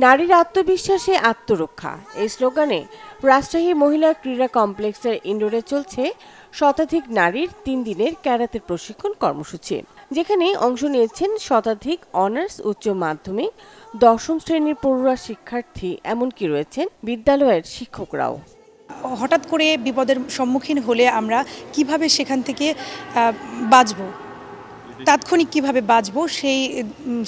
নারীর আত্মবিশ্বাসে আত্মরক্ষা এই স্লোগানে রাজশাহী মহিলা ক্রীড়া কমপ্লেক্সের ইনডোরে চলছে শতাধিক নারীর 3 দিনের ক্যারাতে প্রশিক্ষণ কর্মসূচি, যেখানে অংশ নিয়েছেন শতাধিক অনার্স উচ্চ মাধ্যমিক, 10ম শ্রেণীর পড়ুয়া শিক্ষার্থী, এমনকি রয়েছেন বিদ্যালয়ের শিক্ষকরাও। হঠাৎ করে বিপদের সম্মুখীন হলে আমরা কিভাবে সেখান থেকে বাঁচবো, তাৎক্ষণিক কিভাবে বাঁচবো,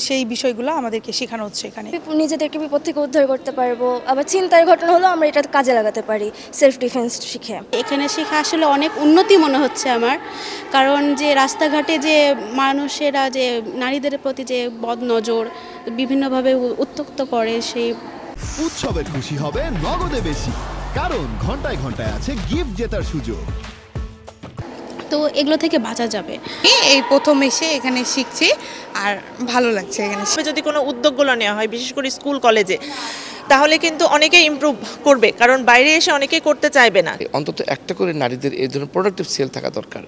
সেই বিষয়গুলো আমাদেরকে শেখানো হচ্ছে এখানে। নিজেদেরকে বিপদ থেকে উদ্ধার করতে পারবো, আবার চিন্তার ঘটনা হলো আমরা এটা কাজে লাগাতে পারি সেলফ ডিফেন্স শিখে। এখানে শেখা আসলে অনেক উন্নতি মনে হচ্ছে আমার, কারণ যে রাস্তাঘাটে যে মানুষেরা যে নারীদের প্রতি যে বদনজর বিভিন্নভাবে উত্ত্যক্ত করে, সেই উৎসবের খুশি হবে নগদে বেশি, কারণ ঘন্টায় ঘন্টায় আছে গিফট জেতার সুযোগ। তো এগুলো থেকে বাঁচা যাবে। এই প্রথম এসে এখানে শিখছি আর ভালো লাগছে এখানে। যদি কোনো উদ্যোগগুলো নেওয়া হয় বিশেষ করে স্কুল কলেজে, তাহলে কিন্তু অনেকেই ইমপ্রুভ করবে, কারণ বাইরে এসে অনেকেই করতে চাইবে না। অন্তত একটা করে নারীদের এই ধরনের প্রোডাক্টিভ সেল থাকা দরকার,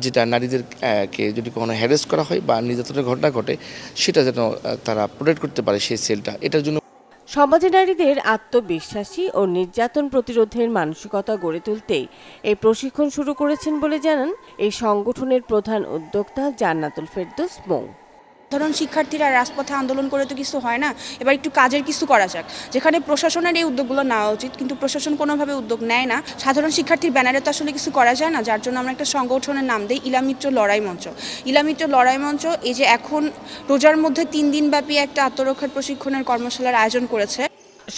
যেটা নারীদেরকে যদি কখনো হ্যারাস করা হয় বা নির্যাতনের ঘটনা ঘটে সেটা যেন তারা প্রোটেক্ট করতে পারে সেই সেলটা। এটার জন্য সমাজে নারীদের আত্মবিশ্বাসী ও নির্যাতন প্রতিরোধের মানসিকতা গড়ে তুলতেই এই প্রশিক্ষণ শুরু করেছেন বলে জানান এই সংগঠনের প্রধান উদ্যোক্তা জান্নাতুল ফেরদৌস মৌ। সাধারণ শিক্ষার্থীরা রাজপথে আন্দোলন করে তো কিছু হয় না, এবার একটু কাজের কিছু করা যাক, যেখানে প্রশাসনের এই উদ্যোগগুলো নেওয়া উচিত, কিন্তু প্রশাসন কোনোভাবে উদ্যোগ নেয় না। সাধারণ শিক্ষার্থীর ব্যানারে তো আসলে কিছু করা যায় না, যার জন্য আমরা একটা সংগঠনের নাম দিই ইলামিত্র লড়াই মঞ্চ। ইলামিত্র লড়াই মঞ্চ এই যে এখন রোজার মধ্যে 3 দিন ব্যাপী একটা আত্মরক্ষার প্রশিক্ষণের কর্মশালার আয়োজন করেছে।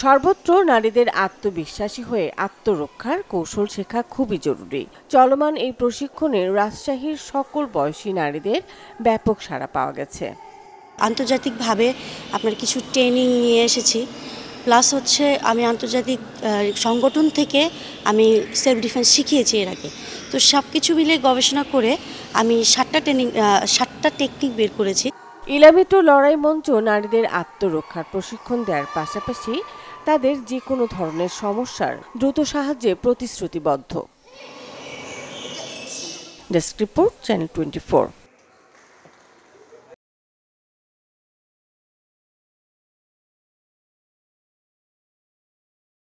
সর্বত্র নারীদের আত্মবিশ্বাসী হয়ে আত্মরক্ষার কৌশল শেখা খুবই জরুরি। চলমান এই প্রশিক্ষণে রাজশাহীর সকল বয়সী নারীদের ব্যাপক সাড়া পাওয়া গেছে। আন্তর্জাতিকভাবে আপনার কিছু ট্রেনিং নিয়ে এসেছি, প্লাস হচ্ছে আমি আন্তর্জাতিক সংগঠন থেকে আমি সেলফ ডিফেন্স শিখিয়েছি এর আগে। তো সব কিছু মিলে গবেষণা করে আমি 7টা টেকনিক বের করেছি। ইলামিত্র লড়াই মঞ্চ নারীদের আত্মরক্ষার প্রশিক্ষণ দেওয়ার পাশাপাশি তাদের যে কোনো ধরনের সমস্যার দ্রুত সাহায্যে প্রতিশ্রুতিবদ্ধ। Desk report, channel 24।